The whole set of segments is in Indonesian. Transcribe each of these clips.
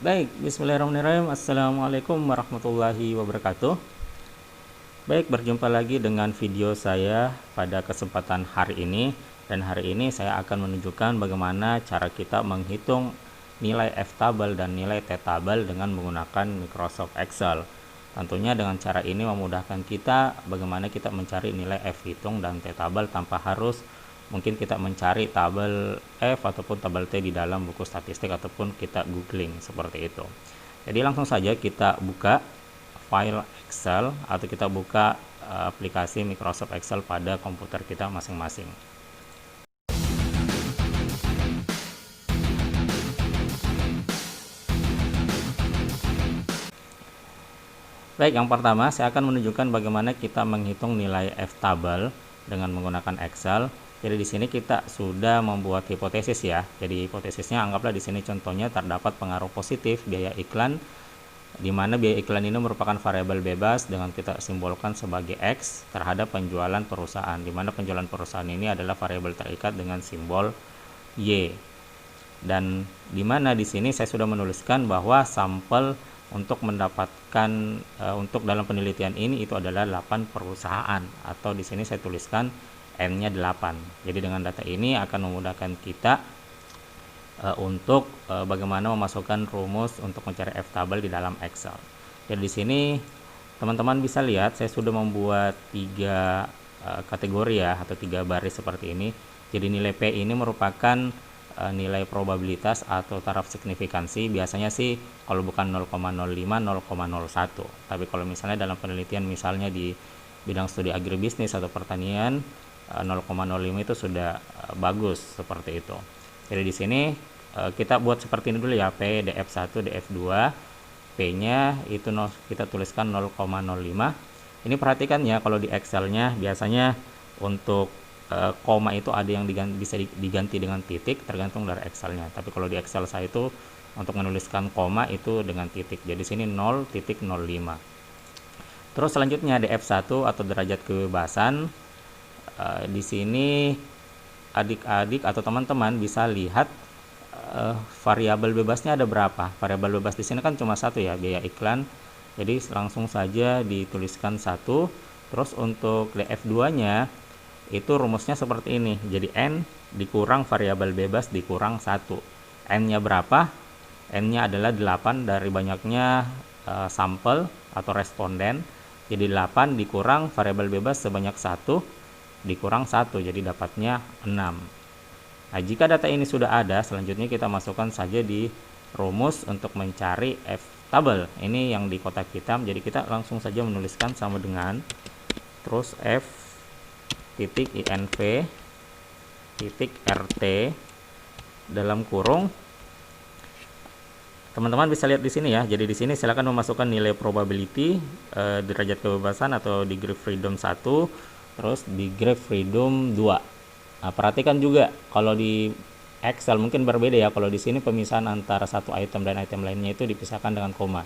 Baik, bismillahirrahmanirrahim. Assalamualaikum warahmatullahi wabarakatuh. Baik, berjumpa lagi dengan video saya pada kesempatan hari ini. Dan hari ini saya akan menunjukkan bagaimana cara kita menghitung nilai F-table dan nilai T-table dengan menggunakan Microsoft Excel. Tentunya dengan cara ini memudahkan kita bagaimana kita mencari nilai F hitung dan T-table tanpa harus mungkin kita mencari tabel F ataupun tabel T di dalam buku statistik ataupun kita googling seperti itu. Jadi langsung saja kita buka file Excel atau kita buka aplikasi Microsoft Excel pada komputer kita masing-masing. Baik, yang pertama saya akan menunjukkan bagaimana kita menghitung nilai F-table dengan menggunakan Excel. Jadi di sini kita sudah membuat hipotesis ya. Jadi hipotesisnya anggaplah di sini contohnya terdapat pengaruh positif biaya iklan, di mana biaya iklan ini merupakan variabel bebas dengan kita simbolkan sebagai X terhadap penjualan perusahaan, di mana penjualan perusahaan ini adalah variabel terikat dengan simbol Y. Dan di mana di sini saya sudah menuliskan bahwa sampel untuk mendapatkan untuk dalam penelitian ini itu adalah 8 perusahaan, atau di sini saya tuliskan N-nya 8. Jadi dengan data ini akan memudahkan kita untuk bagaimana memasukkan rumus untuk mencari F-table di dalam Excel. Jadi di sini teman-teman bisa lihat saya sudah membuat 3 kategori ya, atau 3 baris seperti ini. Jadi nilai P ini merupakan nilai probabilitas atau taraf signifikansi. Biasanya sih kalau bukan 0,05 0,01. Tapi kalau misalnya dalam penelitian misalnya di bidang studi agribisnis atau pertanian, 0,05 itu sudah bagus seperti itu. Jadi di sini kita buat seperti ini dulu ya, P, DF1, DF2. P-nya itu kita tuliskan 0,05. Ini perhatikan ya, kalau di Excel-nya biasanya untuk koma itu ada yang bisa diganti dengan titik tergantung dari Excel-nya. Tapi kalau di Excel saya itu untuk menuliskan koma itu dengan titik. Jadi sini 0,05. Terus selanjutnya DF1 atau derajat kebebasan. Di sini adik-adik atau teman-teman bisa lihat variabel bebasnya ada berapa. Variabel bebas di sini kan cuma satu ya, biaya iklan. Jadi langsung saja dituliskan 1. Terus untuk DF2-nya itu rumusnya seperti ini. Jadi N dikurang variabel bebas dikurang 1. N-nya berapa? N-nya adalah 8 dari banyaknya sampel atau responden. Jadi 8 dikurang variabel bebas sebanyak 1 dikurang 1, jadi dapatnya 6. Nah, jika data ini sudah ada, selanjutnya kita masukkan saja di rumus untuk mencari F-table. Ini yang di kotak hitam, jadi kita langsung saja menuliskan sama dengan terus F titik INV titik RT dalam kurung. Teman-teman bisa lihat di sini ya. Jadi di sini silakan memasukkan nilai probability, derajat kebebasan atau degree freedom 1, terus degree freedom 2. Nah, perhatikan juga kalau di Excel mungkin berbeda ya. Kalau di sini pemisahan antara satu item dan item lainnya itu dipisahkan dengan koma.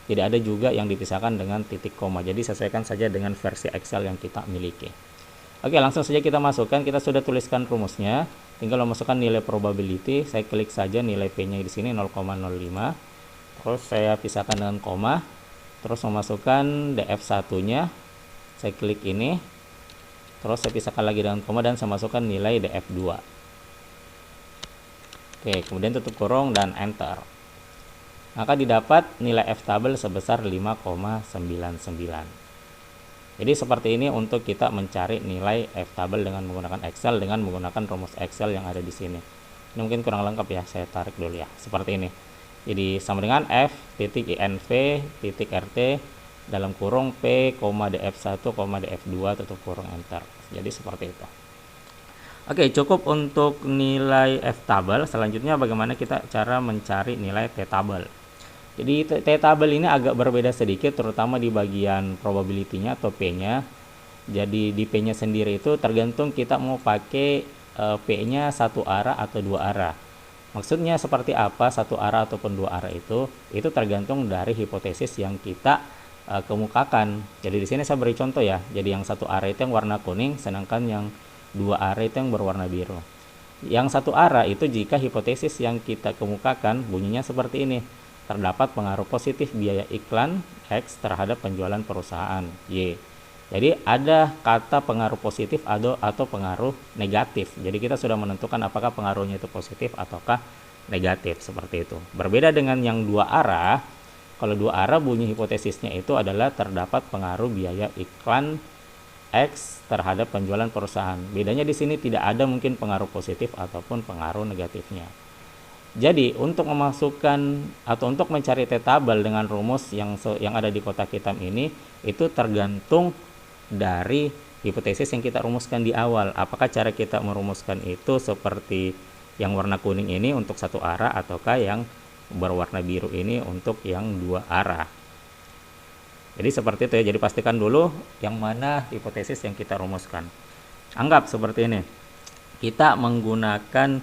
Tidak ada juga yang dipisahkan dengan titik koma. Jadi sesuaikan saja dengan versi Excel yang kita miliki. Oke, langsung saja kita masukkan. Kita sudah tuliskan rumusnya. Tinggal memasukkan nilai probability. Saya klik saja nilai P-nya di sini 0,05. Terus saya pisahkan dengan koma. Terus memasukkan DF1-nya. Saya klik ini. Terus saya pisahkan lagi dengan koma dan saya masukkan nilai DF2. Oke, kemudian tutup kurung dan enter. Maka didapat nilai F-table sebesar 5,99. Jadi seperti ini untuk kita mencari nilai F-table dengan menggunakan Excel, dengan menggunakan rumus Excel yang ada di sini. Ini mungkin kurang lengkap ya, saya tarik dulu ya. Seperti ini. Jadi sama dengan F titik INV titik RT dalam kurung P, DF1, DF2 tutup kurung enter. Jadi seperti itu. Oke, cukup untuk nilai F-table. Selanjutnya bagaimana kita cara mencari nilai T-table. Jadi T-table ini agak berbeda sedikit, terutama di bagian probability-nya atau P-nya. Jadi di P-nya sendiri itu tergantung kita mau pakai P-nya satu arah atau dua arah. Maksudnya seperti apa satu arah ataupun dua arah itu tergantung dari hipotesis yang kita kemukakan. Jadi di sini saya beri contoh ya. Jadi yang satu arah itu yang warna kuning, sedangkan yang dua arah itu yang berwarna biru. Yang satu arah itu jika hipotesis yang kita kemukakan bunyinya seperti ini. terdapat pengaruh positif biaya iklan X terhadap penjualan perusahaan Y. Jadi ada kata pengaruh positif atau pengaruh negatif. Jadi kita sudah menentukan apakah pengaruhnya itu positif ataukah negatif, seperti itu. Berbeda dengan yang dua arah. Kalau dua arah bunyi hipotesisnya itu adalah terdapat pengaruh biaya iklan X terhadap penjualan perusahaan. Bedanya di sini tidak ada mungkin pengaruh positif ataupun pengaruh negatifnya. Jadi untuk memasukkan atau untuk mencari T-tabel dengan rumus yang ada di kotak hitam ini, itu tergantung dari hipotesis yang kita rumuskan di awal. Apakah cara kita merumuskan itu seperti yang warna kuning ini untuk satu arah, ataukah yang berwarna biru ini untuk yang dua arah. Jadi seperti itu ya. Jadi pastikan dulu yang mana hipotesis yang kita rumuskan. Anggap seperti ini, kita menggunakan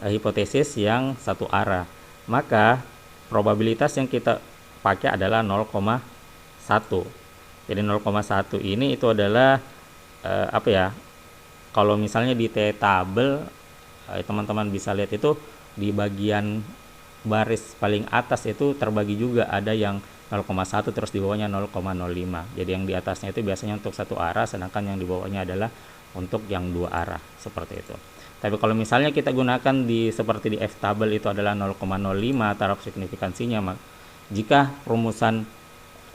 hipotesis yang satu arah, maka probabilitas yang kita pakai adalah 0,1. Jadi 0,1 ini itu adalah apa ya, kalau misalnya di T-tabel teman-teman bisa lihat itu di bagian baris paling atas itu terbagi juga, ada yang 0,1 terus di bawahnya 0,05. Jadi yang di atasnya itu biasanya untuk satu arah, sedangkan yang di bawahnya adalah untuk yang dua arah, seperti itu. Tapi kalau misalnya kita gunakan seperti di F-tabel itu adalah 0,05 taraf signifikansinya, jika rumusan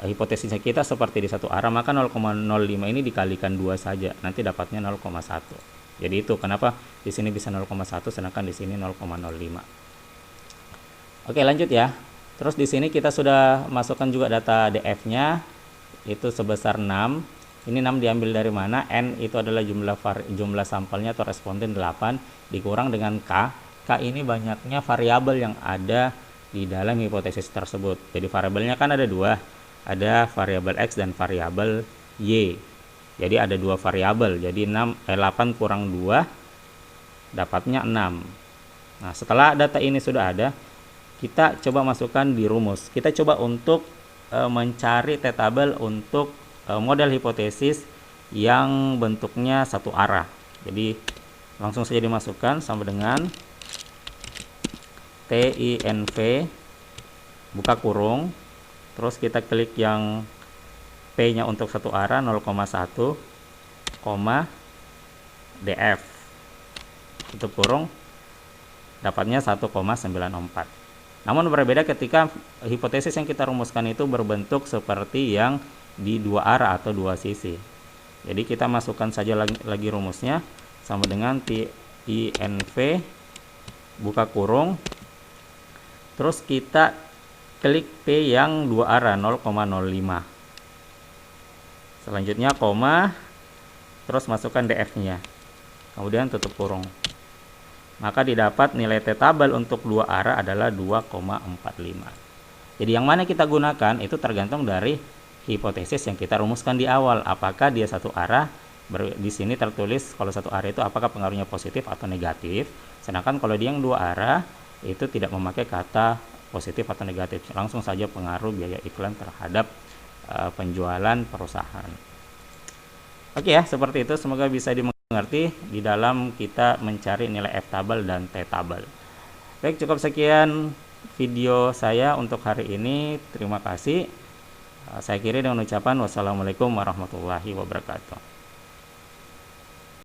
hipotesisnya kita seperti di satu arah, maka 0,05 ini dikalikan 2 saja, nanti dapatnya 0,1. Jadi itu kenapa di sini bisa 0,1 sedangkan di sini 0,05. Oke, lanjut ya. Terus di sini kita sudah masukkan juga data DF-nya, itu sebesar 6. Ini 6 diambil dari mana? N itu adalah jumlah sampelnya atau responden 8 dikurang dengan K. K ini banyaknya variabel yang ada di dalam hipotesis tersebut. Jadi variabelnya kan ada dua, ada variabel X dan variabel Y. Jadi ada dua variabel. Jadi 8 kurang 2 dapatnya 6. Nah, setelah data ini sudah ada, kita coba masukkan di rumus. Kita coba untuk mencari T-tabel untuk model hipotesis yang bentuknya satu arah. Jadi langsung saja dimasukkan sama dengan TINV buka kurung, terus kita klik yang P nya untuk satu arah 0,1, DF tutup kurung, dapatnya 1,94. Namun berbeda ketika hipotesis yang kita rumuskan itu berbentuk seperti yang di dua arah atau dua sisi. Jadi kita masukkan saja lagi rumusnya sama dengan TINV buka kurung, terus kita klik P yang dua arah 0,05. Selanjutnya koma, terus masukkan DF-nya, kemudian tutup kurung. Maka didapat nilai T-tabel untuk dua arah adalah 2,45. Jadi yang mana kita gunakan itu tergantung dari hipotesis yang kita rumuskan di awal. Apakah dia satu arah? Di sini tertulis kalau satu arah itu apakah pengaruhnya positif atau negatif. Sedangkan kalau dia yang dua arah itu tidak memakai kata positif atau negatif, langsung saja pengaruh biaya iklan terhadap penjualan perusahaan. Oke ya, seperti itu. Semoga bisa dimengerti di dalam kita mencari nilai F-tabel dan T-tabel. Baik, cukup sekian video saya untuk hari ini. Terima kasih. Saya akhiri dengan ucapan wassalamualaikum warahmatullahi wabarakatuh.